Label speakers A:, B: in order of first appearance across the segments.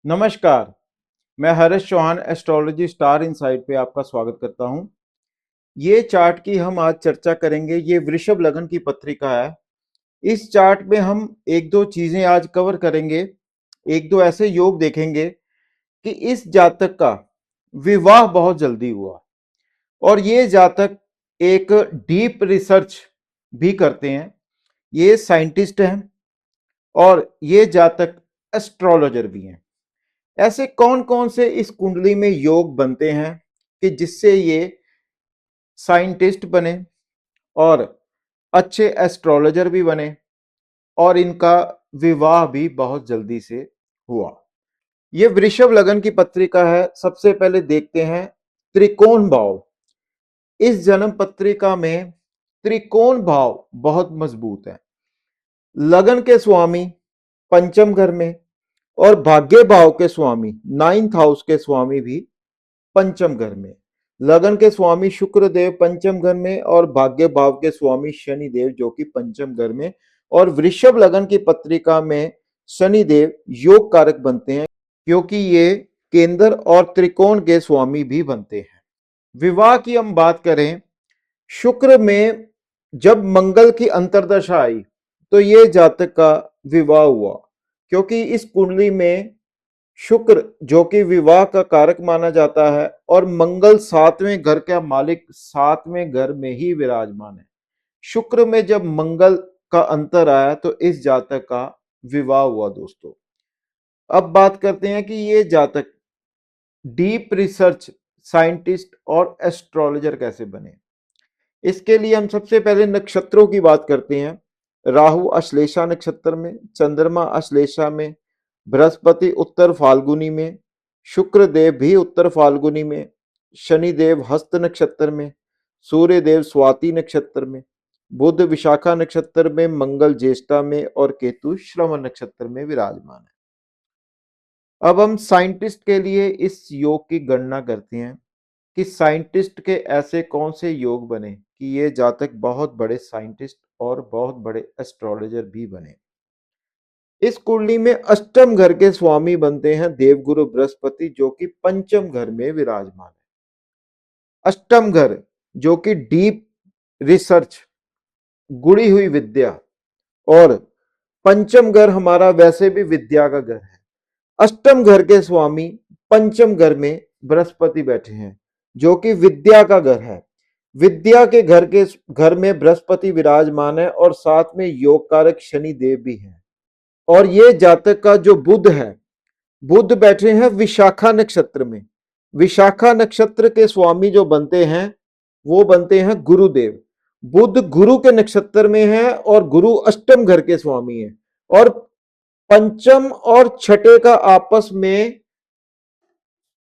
A: नमस्कार। मैं हर्ष Chauhan astrology star insight पे आपका स्वागत करता हूं। ये चार्ट की हम आज चर्चा करेंगे। ये वृषभ लग्न की पत्रिका है। इस चार्ट में हम एक दो चीजें आज कवर करेंगे। एक दो ऐसे योग देखेंगे कि इस जातक का विवाह बहुत जल्दी हुआ और ये जातक एक डीप रिसर्च भी करते हैं। ये साइंटिस्ट हैं और ये जातक एस्ट्रोलॉजर भी हैं। ऐसे कौन कौन से इस कुंडली में योग बनते हैं कि जिससे ये साइंटिस्ट बने और अच्छे एस्ट्रोलॉजर भी बने और इनका विवाह भी बहुत जल्दी से हुआ। ये वृषभ लगन की पत्रिका है। सबसे पहले देखते हैं त्रिकोण भाव। इस जन्म पत्रिका में त्रिकोण भाव बहुत मजबूत है। लगन के स्वामी पंचम घर में और भाग्य भाव के स्वामी नाइन्थ हाउस के स्वामी भी पंचम घर में। लगन के स्वामी शुक्र देव पंचम घर में और भाग्य भाव के स्वामी शनि देव जो कि पंचम घर में। और वृषभ लगन की पत्रिका में शनि देव योग कारक बनते हैं क्योंकि ये केंद्र और त्रिकोण के स्वामी भी बनते हैं। विवाह की हम बात करें, शुक्र में जब मंगल की अंतर्दशा आई तो ये जातक का विवाह हुआ क्योंकि इस कुंडली में शुक्र जो कि विवाह का कारक माना जाता है और मंगल सातवें घर का मालिक सातवें घर में ही विराजमान है। शुक्र में जब मंगल का अंतर आया तो इस जातक का विवाह हुआ दोस्तों। अब बात करते हैं कि ये जातक डीप रिसर्च साइंटिस्ट और एस्ट्रोलॉजर कैसे बने। इसके लिए हम सबसे पहले नक्षत्रों की बात करते हैं। राहु अश्लेषा नक्षत्र में, चंद्रमा अश्लेषा में, बृहस्पति उत्तर फाल्गुनी में, शुक्र देव भी उत्तर फाल्गुनी में, शनि देव हस्त नक्षत्र में, सूर्य देव स्वाति नक्षत्र में, बुध विशाखा नक्षत्र में, मंगल ज्येष्ठा में और केतु श्रवण नक्षत्र में विराजमान है। अब हम साइंटिस्ट के लिए इस योग की गणना करते हैं कि साइंटिस्ट के ऐसे कौन से योग बने कि ये जातक बहुत बड़े साइंटिस्ट और बहुत बड़े एस्ट्रोलॉजर भी बने। इस कुंडली में अष्टम घर के स्वामी बनते हैं देवगुरु बृहस्पति जो कि पंचम घर में विराजमान है। अष्टम घर जो कि डीप रिसर्च, गुड़ी हुई विद्या, और पंचम घर हमारा वैसे भी विद्या का घर है। अष्टम घर के स्वामी पंचम घर में बृहस्पति बैठे हैं जो कि विद्या का घर है। विद्या के घर में बृहस्पति विराजमान है और साथ में योग कारक शनि देव भी है। और ये जातक का जो बुध है, बुध बैठे हैं विशाखा नक्षत्र में। विशाखा नक्षत्र के स्वामी जो बनते हैं वो बनते हैं गुरुदेव। बुध गुरु के नक्षत्र में है और गुरु अष्टम घर के स्वामी है। और पंचम और छठे का आपस में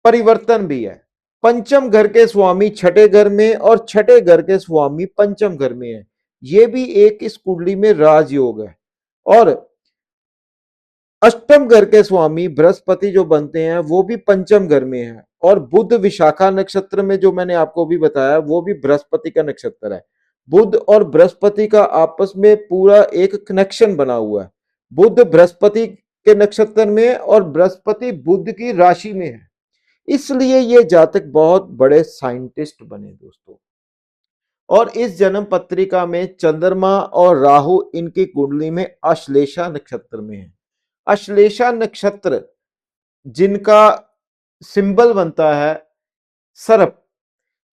A: परिवर्तन भी है। पंचम घर के स्वामी छठे घर में और छठे घर के स्वामी पंचम घर में है। ये भी एक इस कुंडली में राजयोग है। और अष्टम घर के स्वामी बृहस्पति जो बनते हैं वो भी पंचम घर में है। और बुध विशाखा नक्षत्र में जो मैंने आपको भी बताया वो भी बृहस्पति का नक्षत्र है। बुध और बृहस्पति का आपस में पूरा एक कनेक्शन बना हुआ है। बुध बृहस्पति के नक्षत्र में और बृहस्पति बुध की राशि में है। इसलिए ये जातक बहुत बड़े साइंटिस्ट बने दोस्तों। और इस जन्म पत्रिका में चंद्रमा और राहु इनकी कुंडली में अश्लेषा नक्षत्र में है। अश्लेषा नक्षत्र जिनका सिंबल बनता है सर्प,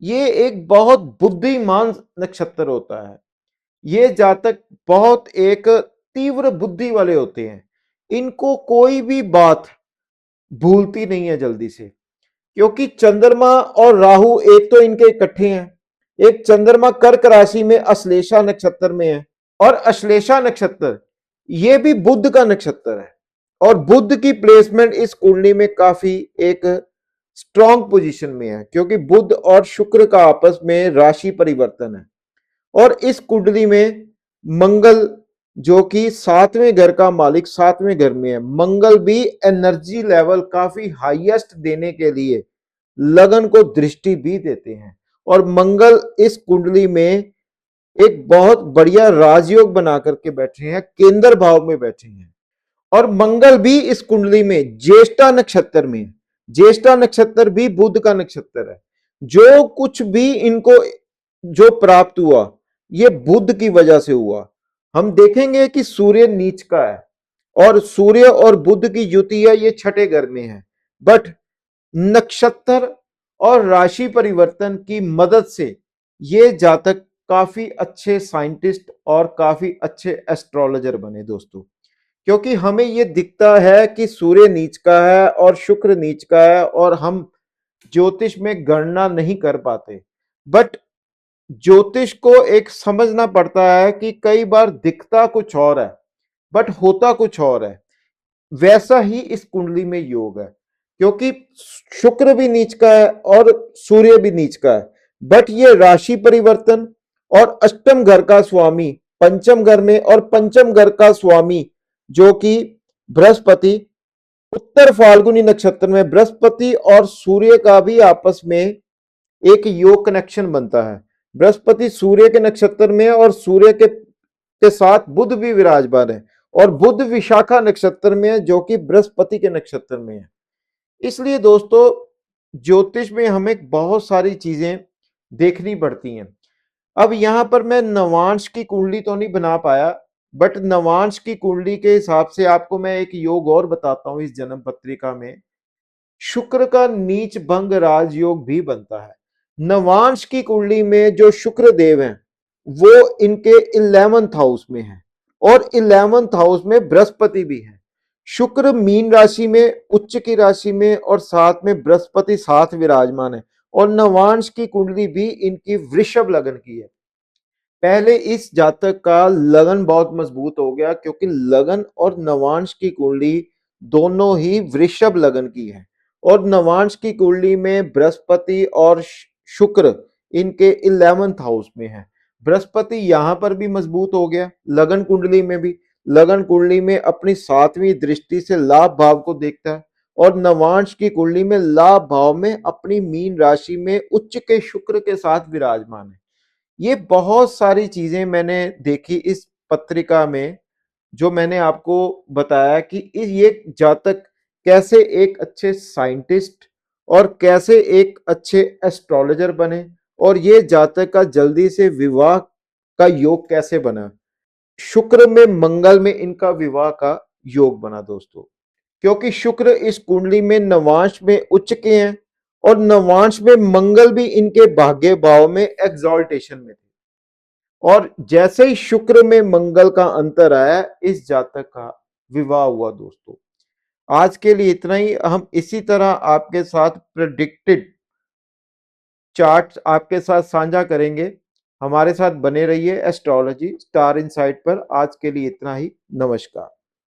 A: ये एक बहुत बुद्धिमान नक्षत्र होता है। ये जातक बहुत एक तीव्र बुद्धि वाले होते हैं। इनको कोई भी बात भूलती नहीं है जल्दी से, क्योंकि चंद्रमा और राहु एक तो इनके इकट्ठे हैं। एक चंद्रमा कर्क राशि में अश्लेषा नक्षत्र में है और अश्लेषा नक्षत्र ये भी बुध का नक्षत्र है। और बुध की प्लेसमेंट इस कुंडली में काफी एक स्ट्रॉन्ग पोजीशन में है क्योंकि बुध और शुक्र का आपस में राशि परिवर्तन है। और इस कुंडली में मंगल जो कि सातवें घर का मालिक सातवें घर में है, मंगल भी एनर्जी लेवल काफी हाईएस्ट देने के लिए लगन को दृष्टि भी देते हैं। और मंगल इस कुंडली में एक बहुत बढ़िया राजयोग बना करके बैठे हैं, केंद्र भाव में बैठे हैं। और मंगल भी इस कुंडली में ज्येष्ठा नक्षत्र में है। ज्येष्ठा नक्षत्र भी बुध का नक्षत्र है। जो कुछ भी इनको जो प्राप्त हुआ ये बुध की वजह से हुआ। हम देखेंगे कि सूर्य नीच का है और सूर्य और बुध की युति है, ये छठे घर में है। बट नक्षत्र और राशि परिवर्तन की मदद से ये जातक काफी अच्छे साइंटिस्ट और काफी अच्छे एस्ट्रोलॉजर बने दोस्तों। क्योंकि हमें ये दिखता है कि सूर्य नीच का है और शुक्र नीच का है और हम ज्योतिष में गणना नहीं कर पाते। बट ज्योतिष को एक समझना पड़ता है कि कई बार दिखता कुछ और है बट होता कुछ और है। वैसा ही इस कुंडली में योग है, क्योंकि शुक्र भी नीच का है और सूर्य भी नीच का है। बट ये राशि परिवर्तन और अष्टम घर का स्वामी पंचम घर में और पंचम घर का स्वामी जो कि बृहस्पति उत्तर फाल्गुनी नक्षत्र में बृहस्पति और सूर्य का भी आपस में एक योग कनेक्शन बनता है। बृहस्पति सूर्य के नक्षत्र में और सूर्य के साथ बुध भी विराजमान है और बुध विशाखा नक्षत्र में है जो कि बृहस्पति के नक्षत्र में है। इसलिए दोस्तों ज्योतिष में हमें बहुत सारी चीजें देखनी पड़ती हैं। अब यहां पर मैं नवांश की कुंडली तो नहीं बना पाया, बट नवांश की कुंडली के हिसाब से आपको मैं एक योग और बताता हूं। इस जन्म पत्रिका में शुक्र का नीच भंग राजयोग भी बनता है। नवांश की कुंडली में जो शुक्र देव हैं वो इनके 11th हाउस में है और 11th हाउस में बृहस्पति भी है। शुक्र मीन राशि में उच्च की राशि में और साथ में बृहस्पति साथ विराजमान है और नवांश की कुंडली भी इनकी वृषभ लगन की है। पहले इस जातक का लगन बहुत मजबूत हो गया क्योंकि लगन और नवांश की कुंडली दोनों ही वृषभ लगन की है और नवांश की कुंडली में बृहस्पति और शुक्र इनके 11th हाउस में है। बृहस्पति यहां पर भी मजबूत हो गया लगन कुंडली में भी। लगन कुंडली में अपनी 7वीं दृष्टि से लाभ भाव को देखता है और नवांश की कुंडली में लाभ भाव में अपनी मीन राशि में उच्च के शुक्र के साथ विराजमान है। ये बहुत सारी चीजें मैंने देखी इस पत्रिका में, जो मैंने आपको बताया कि ये जातक कैसे एक अच्छे साइंटिस्ट और कैसे एक अच्छे एस्ट्रोलॉजर बने और ये जातक का जल्दी से विवाह का योग कैसे बना। शुक्र में मंगल में इनका विवाह का योग बना दोस्तों, क्योंकि शुक्र इस कुंडली में नवांश में उच्च के हैं और नवांश में मंगल भी इनके भाग्य भाव में एक्सॉल्टेशन में थे। और जैसे ही शुक्र में मंगल का अंतर आया इस जातक का विवाह हुआ दोस्तों। आज के लिए इतना ही। हम इसी तरह आपके साथ प्रेडिक्टेड चार्ट्स आपके साथ साझा करेंगे। हमारे साथ बने रहिए एस्ट्रोलॉजी स्टार इनसाइट पर। आज के लिए इतना ही। नमस्कार।